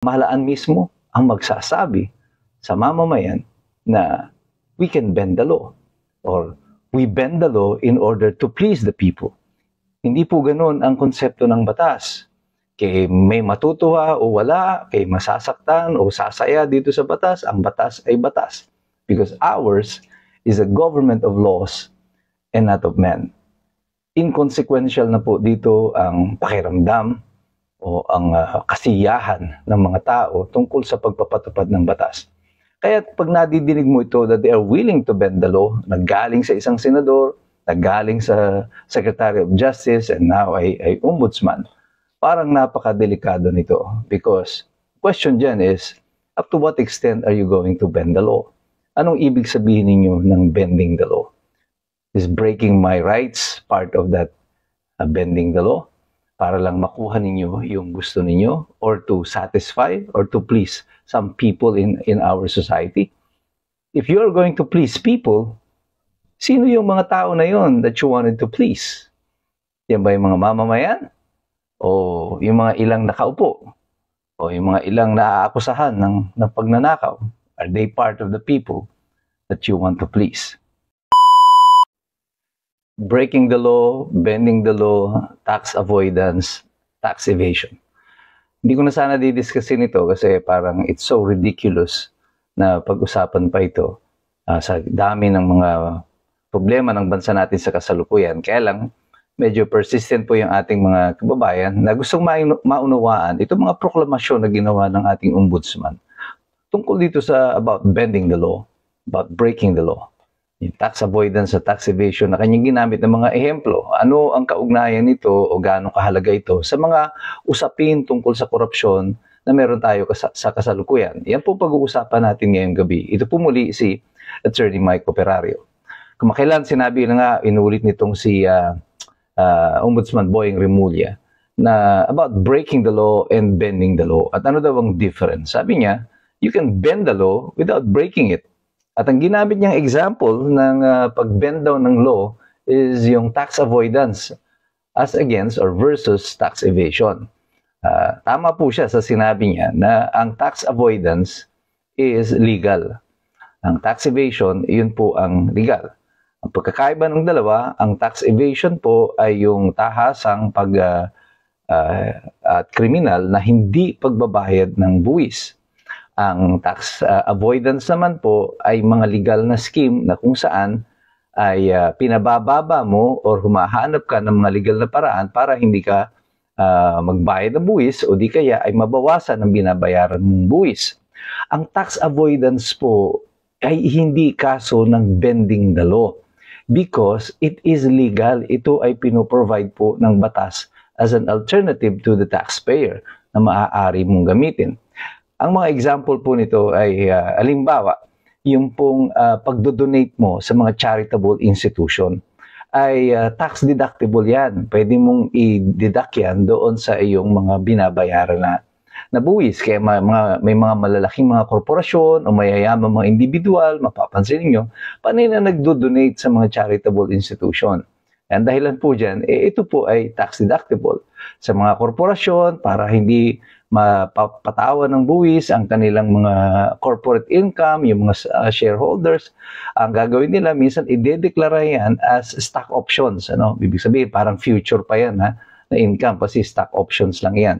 Pamahalaan mismo ang magsasabi sa mamamayan na we can bend the law or we bend the law in order to please the people. Hindi po ganun ang konsepto ng batas. Kay may matutuwa o wala, kay masasaktan o sasaya dito sa batas, ang batas ay batas. Because ours is a government of laws and not of men. Inconsequential na po dito ang pakiramdam o ang kasiyahan ng mga tao tungkol sa pagpapatupad ng batas. Kaya pag nadidinig mo ito that they are willing to bend the law, naggaling sa isang senador, naggaling sa Secretary of Justice, and now ay Ombudsman, parang napakadelikado nito. Because question dyan is, up to what extent are you going to bend the law? Anong ibig sabihin ninyo ng bending the law? Is breaking my rights part of that bending the law? Para lang makuha ninyo yung gusto ninyo or to satisfy or to please some people in our society. If you are going to please people, sino yung mga tao na yon that you wanted to please? Yan ba yung mga mamamayan? O yung mga ilang nakaupo? O yung mga ilang naaakusahan ng pagnanakaw? Are they part of the people that you want to please? Breaking the law, bending the law, tax avoidance, tax evasion. Hindi ko na sana didiscusin ito kasi parang it's so ridiculous na pag-usapan pa ito sa dami ng mga problema ng bansa natin sa kasalukuyan. Kaya lang, medyo persistent po yung ating mga kababayan na gustong maunawaan itong mga proklamasyon na ginawa ng ating ombudsman tungkol dito sa about bending the law, about breaking the law. Yung tax avoidance at tax evasion na kanyang ginamit ng mga ehemplo. Ano ang kaugnayan nito o gaano kahalaga ito sa mga usapin tungkol sa korupsyon na meron tayo sa kasalukuyan. Yan po pag-uusapan natin ngayong gabi. Ito po muli si Attorney Mike Operario. Kumakailan sinabi na nga, inulit nitong si Ombudsman Boyeng Remulla na about breaking the law and bending the law. At ano daw ang difference? Sabi niya, you can bend the law without breaking it. At ang ginamit niyang example ng pag-bend down ng law is yung tax avoidance as against or versus tax evasion. Tama po siya sa sinabi niya na ang tax avoidance is legal. Ang tax evasion, yun po ang legal. Ang pagkakaiba ng dalawa, ang tax evasion po ay yung tahasang kriminal na hindi pagbabayad ng buwis. Ang tax avoidance naman po ay mga legal na scheme na kung saan ay pinabababa mo or humahanap ka ng mga legal na paraan para hindi ka magbayad ng buwis o di kaya ay mabawasan ang binabayaran mong buwis. Ang tax avoidance po ay hindi kaso ng bending the law because it is legal. Ito ay pinoprovide po ng batas as an alternative to the taxpayer na maaari mong gamitin. Ang mga example po nito ay halimbawa, yung pong pagdodonate mo sa mga charitable institution ay tax deductible yan. Pwede mong i-deduct yan doon sa iyong mga binabayaran na buwis. Kaya may mga malalaking mga korporasyon o mayayaman mga individual, mapapansin niyo, paano na nagdodonate sa mga charitable institution. Ang dahilan po dyan, ito po ay tax deductible sa mga korporasyon para hindi mapatawan ng buwis ang kanilang mga corporate income, yung mga shareholders. Ang gagawin nila, minsan idedeklara yan as stock options. Ibig sabihin, parang future pa yan na income kasi stock options lang yan.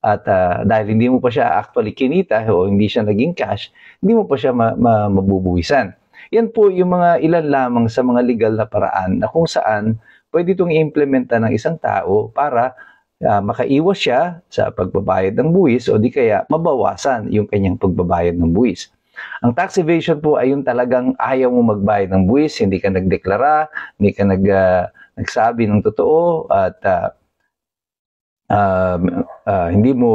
At dahil hindi mo pa siya actually kinita o hindi siya naging cash, hindi mo pa siya mabubuwisan. Yan po yung mga ilan lamang sa mga legal na paraan na kung saan pwede itong i-implementa ng isang tao para makaiwas siya sa pagbabayad ng buwis o di kaya mabawasan yung kanyang pagbabayad ng buwis. Ang tax evasion po ay yung talagang ayaw mo magbayad ng buwis, hindi ka nagdeklara, hindi ka nagsabi ng totoo at hindi mo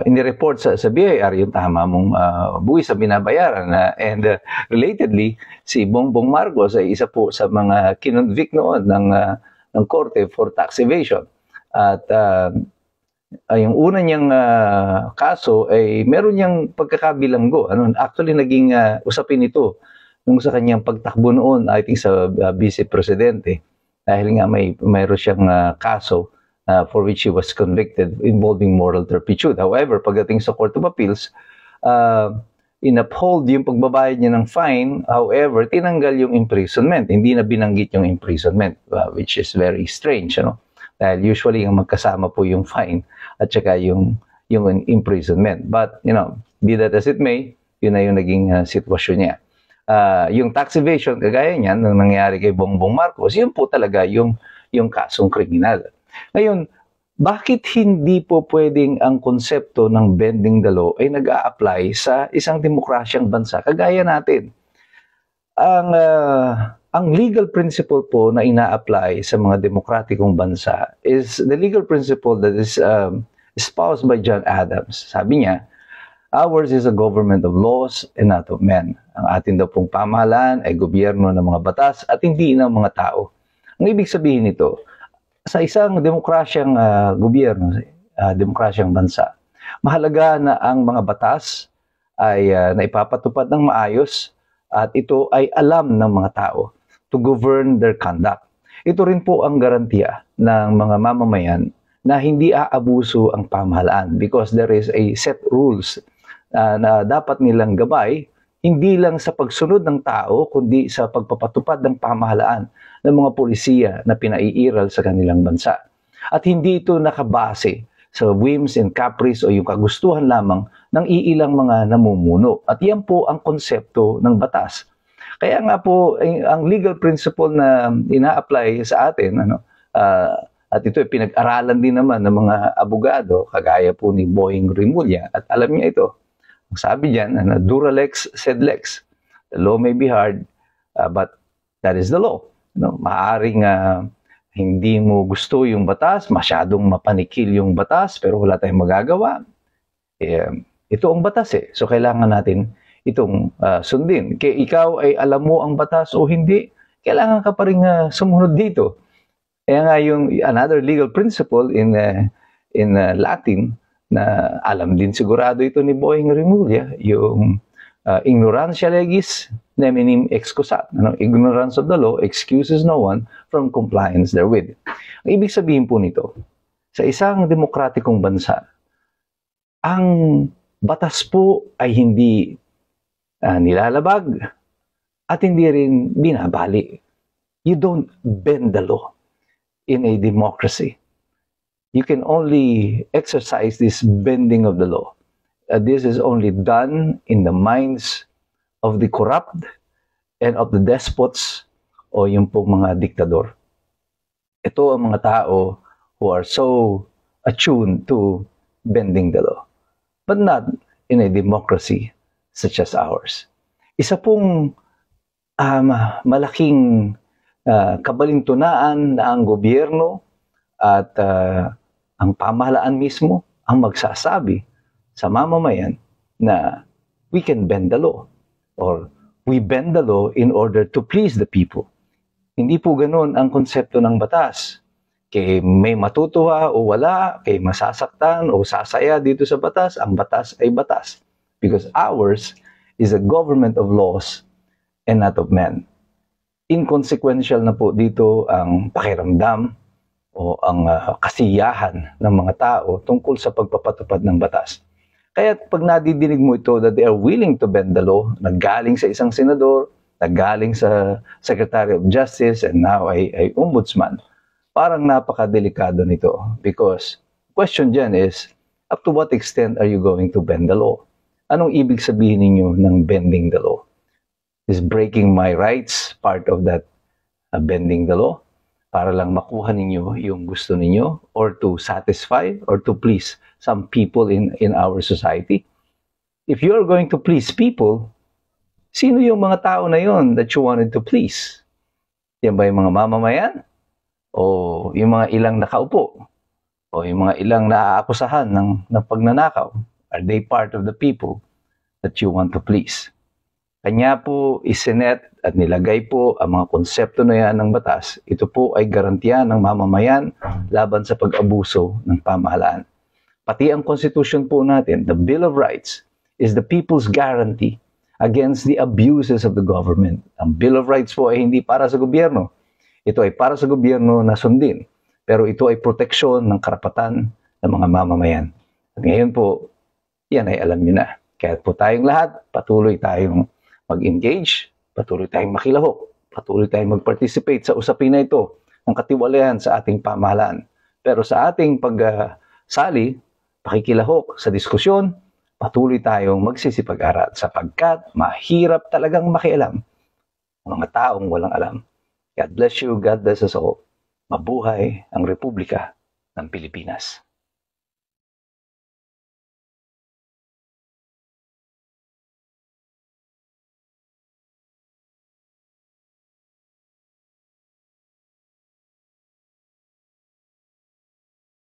inireport sa BIR yung tama mong buwis sa binabayaran. And relatedly, si Bongbong Marcos ay isa po sa mga kinonvict noon ng korte for tax evasion. At yung una niyang kaso ay meron niyang pagkakabilanggo. Actually, naging usapin ito nung sa kanyang pagtakbo noon, I think sa vice presidente. Dahil nga mayroon siyang kaso for which he was convicted involving moral turpitude. However, pagdating sa Court of Appeals, inuphold yung pagbabayad niya ng fine. However, tinanggal yung imprisonment. Hindi na binanggit yung imprisonment, which is very strange, ano? Dahil usually yung magkasama po yung fine at saka yung imprisonment. But, be that as it may, yun na yung naging sitwasyon niya. Yung tax evasion, kagaya niyan, nung nangyari kay Bongbong Marcos, yun po talaga yung kasong kriminal. Ngayon, bakit hindi po pwedeng ang konsepto ng bending the law ay nag-a-apply sa isang demokrasyang bansa kagaya natin? Ang legal principle po na ina-apply sa mga demokratikong bansa is the legal principle that is espoused by John Adams. Sabi niya, ours is a government of laws and not of men. Ang atin daw pong pamahalaan ay gobyerno ng mga batas at hindi ng mga tao. Ang ibig sabihin nito, sa isang demokrasyang gobyerno, demokrasyang bansa, mahalaga na ang mga batas ay naipapatupad ng maayos at ito ay alam ng mga tao to govern their conduct. Ito rin po ang garantiya ng mga mamamayan na hindi aabuso ang pamahalaan because there is a set rules na dapat nilang gabay, hindi lang sa pagsunod ng tao, kundi sa pagpapatupad ng pamahalaan ng mga polisiya na pinaiiral sa kanilang bansa. At hindi ito nakabase sa whims and caprice o yung kagustuhan lamang ng iilang mga namumuno. At yan po ang konsepto ng batas. Kaya nga po, ang legal principle na ina-apply sa atin, at ito ay pinag-aralan din naman ng mga abogado, kagaya po ni Boying Rimulya, at alam niya ito. Sabi diyan, dura lex sed lex. The law may be hard, but that is the law. Maaring hindi mo gusto yung batas, masyadong mapanikil yung batas, pero wala tayong magagawa. Ito ang batas eh. So kailangan natin itong sundin. Kaya ikaw ay alam mo ang batas o hindi, kailangan ka pa rin sumunod dito. Kaya nga yung another legal principle in Latin, na alam din sigurado ito ni Boying Rimulya, yung ignorantia legis neminim excusat. Ignorance of the law excuses no one from compliance therewith. Ang ibig sabihin po nito, sa isang demokratikong bansa, ang batas po ay hindi nilalabag at hindi rin binabali. You don't bend the law in a democracy. You can only exercise this bending of the law. This is only done in the minds of the corrupt and of the despots o yung pong mga diktador. Ito ang mga tao who are so attuned to bending the law, but not in a democracy such as ours. Isa pong malaking kabalintunaan na ang gobyerno at ang pamahalaan mismo ang magsasabi sa mamamayan na we can bend the law or we bend the law in order to please the people. Hindi po ganoon ang konsepto ng batas. Kay may matutuwa o wala, kay masasaktan o sasaya dito sa batas, ang batas ay batas. Because ours is a government of laws and not of men. Inconsequential na po dito ang pakiramdam o ang kasiyahan ng mga tao tungkol sa pagpapatupad ng batas. Kaya pag nadidinig mo ito that they are willing to bend the law, naggaling sa isang senador, naggaling sa Secretary of Justice, and now ay ombudsman, parang napakadelikado nito. Because question dyan is, up to what extent are you going to bend the law? Anong ibig sabihin ninyo ng bending the law? Is breaking my rights part of that bending the law? Para lang makuha ninyo yung gusto ninyo or to satisfy or to please some people in our society. If you are going to please people, sino yung mga tao na yon that you wanted to please? Yan ba yung mga mamamayan? O yung mga ilang nakaupo? O yung mga ilang naaakusahan ng pagnanakaw? Are they part of the people that you want to please? Kanya po isinet at nilagay po ang mga konsepto na yan ng batas. Ito po ay garantiya ng mamamayan laban sa pag-abuso ng pamahalaan. Pati ang Constitution po natin, the Bill of Rights, is the people's guarantee against the abuses of the government. Ang Bill of Rights po ay hindi para sa gobyerno. Ito ay para sa gobyerno na sundin. pero ito ay proteksyon ng karapatan ng mga mamamayan. At ngayon po, yan ay alam nyo na. Kaya po tayong lahat, patuloy tayong mag-engage, patuloy tayong makilahok, patuloy tayong mag-participate sa usapin na ito ng katiwalian sa ating pamahalaan. Pero sa ating pagsali, pakikilahok sa diskusyon, patuloy tayong magsisipag-aral sapagkat mahirap talagang makialam ang mga taong walang alam. God bless you, God bless us all. Mabuhay ang Republika ng Pilipinas.